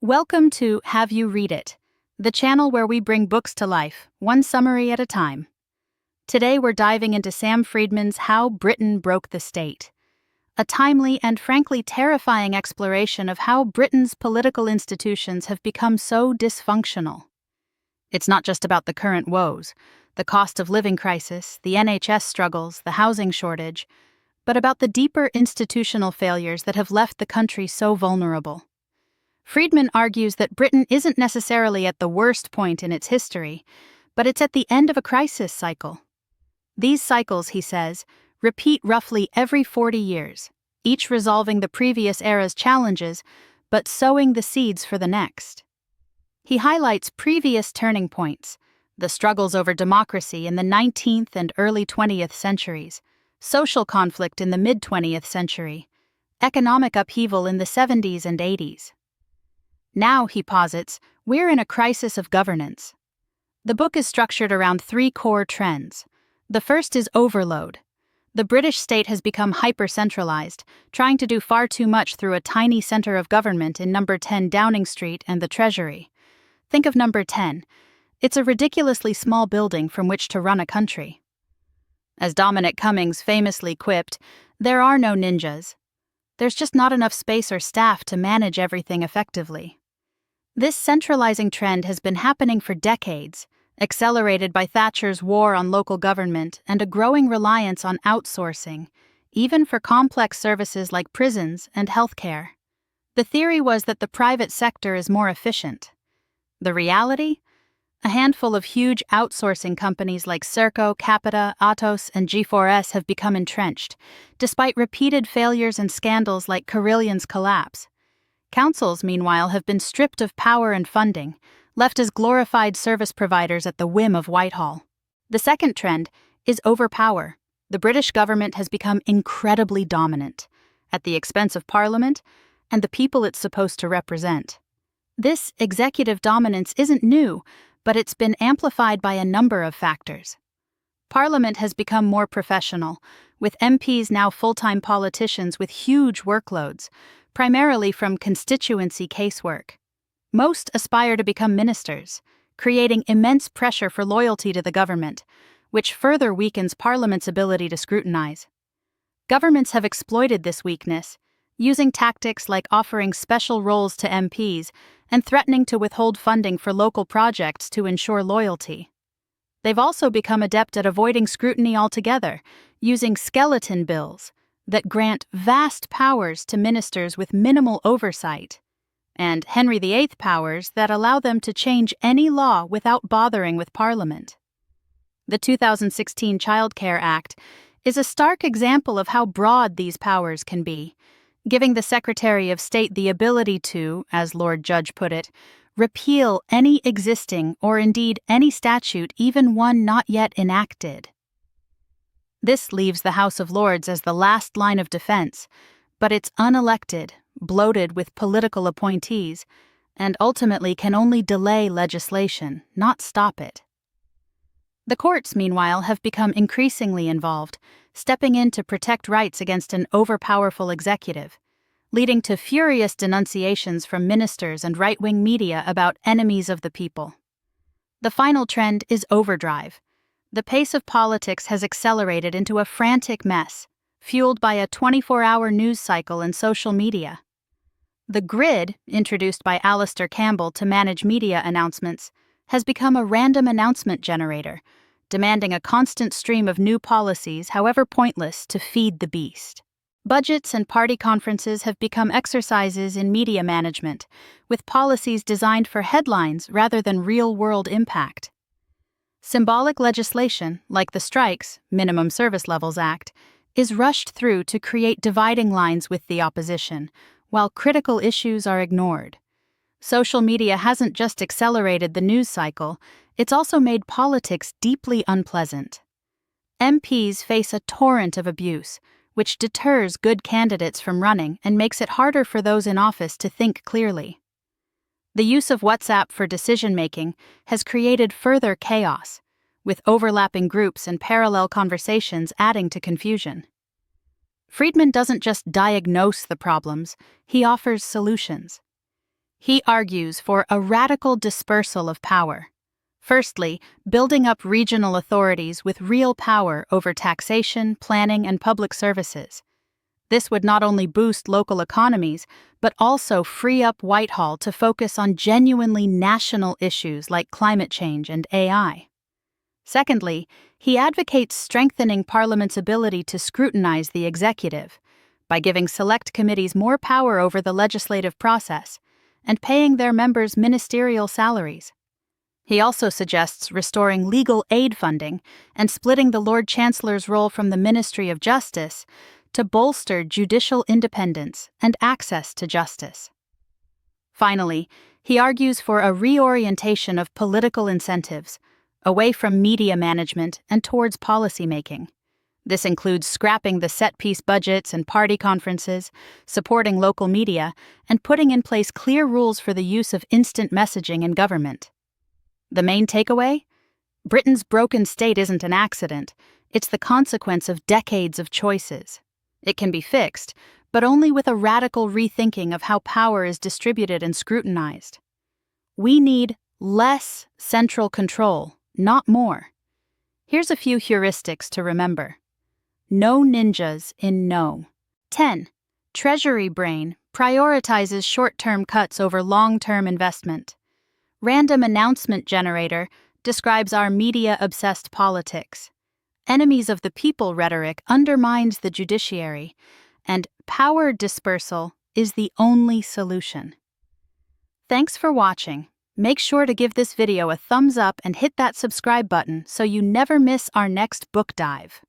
Welcome to Have You Read It, the channel where we bring books to life, one summary at a time. Today we're diving into Sam Freedman's How Britain Broke the State, a timely and frankly terrifying exploration of how Britain's political institutions have become so dysfunctional. It's not just about the current woes, the cost of living crisis, the NHS struggles, the housing shortage, but about the deeper institutional failures that have left the country so vulnerable. Freedman argues that Britain isn't necessarily at the worst point in its history, but it's at the end of a crisis cycle. These cycles, he says, repeat roughly every 40 years, each resolving the previous era's challenges, but sowing the seeds for the next. He highlights previous turning points, the struggles over democracy in the 19th and early 20th centuries, social conflict in the mid-20th century, economic upheaval in the 70s and 80s. Now, he posits, we're in a crisis of governance. The book is structured around three core trends. The first is overload. The British state has become hyper-centralized, trying to do far too much through a tiny centre of government in number 10 Downing Street and the Treasury. Think of number 10. It's a ridiculously small building from which to run a country. As Dominic Cummings famously quipped, there are no ninjas. There's just not enough space or staff to manage everything effectively. This centralizing trend has been happening for decades, accelerated by Thatcher's war on local government and a growing reliance on outsourcing, even for complex services like prisons and healthcare. The theory was that the private sector is more efficient. The reality? A handful of huge outsourcing companies like Serco, Capita, Atos, and G4S have become entrenched, despite repeated failures and scandals like Carillion's collapse. Councils, meanwhile, have been stripped of power and funding, left as glorified service providers at the whim of Whitehall. The second trend is overpower. The British government has become incredibly dominant, at the expense of Parliament and the people it's supposed to represent. This executive dominance isn't new, but it's been amplified by a number of factors. Parliament has become more professional, with MPs now full-time politicians with huge workloads, primarily from constituency casework. Most aspire to become ministers, creating immense pressure for loyalty to the government, which further weakens Parliament's ability to scrutinize. Governments have exploited this weakness, using tactics like offering special roles to MPs and threatening to withhold funding for local projects to ensure loyalty. They've also become adept at avoiding scrutiny altogether, using skeleton bills that grant vast powers to ministers with minimal oversight, and Henry VIII powers that allow them to change any law without bothering with Parliament. The 2016 Child Care Act is a stark example of how broad these powers can be, giving the Secretary of State the ability to, as Lord Judge put it, repeal any existing or indeed any statute, even one not yet enacted. This leaves the House of Lords as the last line of defense, but it's unelected, bloated with political appointees, and ultimately can only delay legislation, not stop it. The courts, meanwhile, have become increasingly involved, stepping in to protect rights against an overpowerful executive, leading to furious denunciations from ministers and right-wing media about enemies of the people. The final trend is overdrive. The pace of politics has accelerated into a frantic mess, fueled by a 24-hour news cycle and social media. The grid, introduced by Alistair Campbell to manage media announcements, has become a random announcement generator, demanding a constant stream of new policies, however pointless, to feed the beast. Budgets and party conferences have become exercises in media management, with policies designed for headlines rather than real-world impact. Symbolic legislation, like the Strikes, Minimum Service Levels Act, is rushed through to create dividing lines with the opposition, while critical issues are ignored. Social media hasn't just accelerated the news cycle, it's also made politics deeply unpleasant. MPs face a torrent of abuse, which deters good candidates from running and makes it harder for those in office to think clearly. The use of WhatsApp for decision-making has created further chaos, with overlapping groups and parallel conversations adding to confusion. Freedman doesn't just diagnose the problems, he offers solutions. He argues for a radical dispersal of power. Firstly, building up regional authorities with real power over taxation, planning, and public services. This would not only boost local economies, but also free up Whitehall to focus on genuinely national issues like climate change and AI. Secondly, he advocates strengthening Parliament's ability to scrutinize the executive by giving select committees more power over the legislative process and paying their members ministerial salaries. He also suggests restoring legal aid funding and splitting the Lord Chancellor's role from the Ministry of Justice to bolster judicial independence and access to justice. Finally, he argues for a reorientation of political incentives, away from media management and towards policymaking. This includes scrapping the set-piece budgets and party conferences, supporting local media, and putting in place clear rules for the use of instant messaging in government. The main takeaway? Britain's broken state isn't an accident. It's the consequence of decades of choices. It can be fixed, but only with a radical rethinking of how power is distributed and scrutinized. We need less central control, not more. Here's a few heuristics to remember. No ninjas in no. 10. Treasury brain prioritizes short-term cuts over long-term investment. Random announcement generator describes our media-obsessed politics. Enemies of the people rhetoric undermines the judiciary, and power dispersal is the only solution. Thanks for watching. Make sure to give this video a thumbs up and hit that subscribe button so you never miss our next book dive.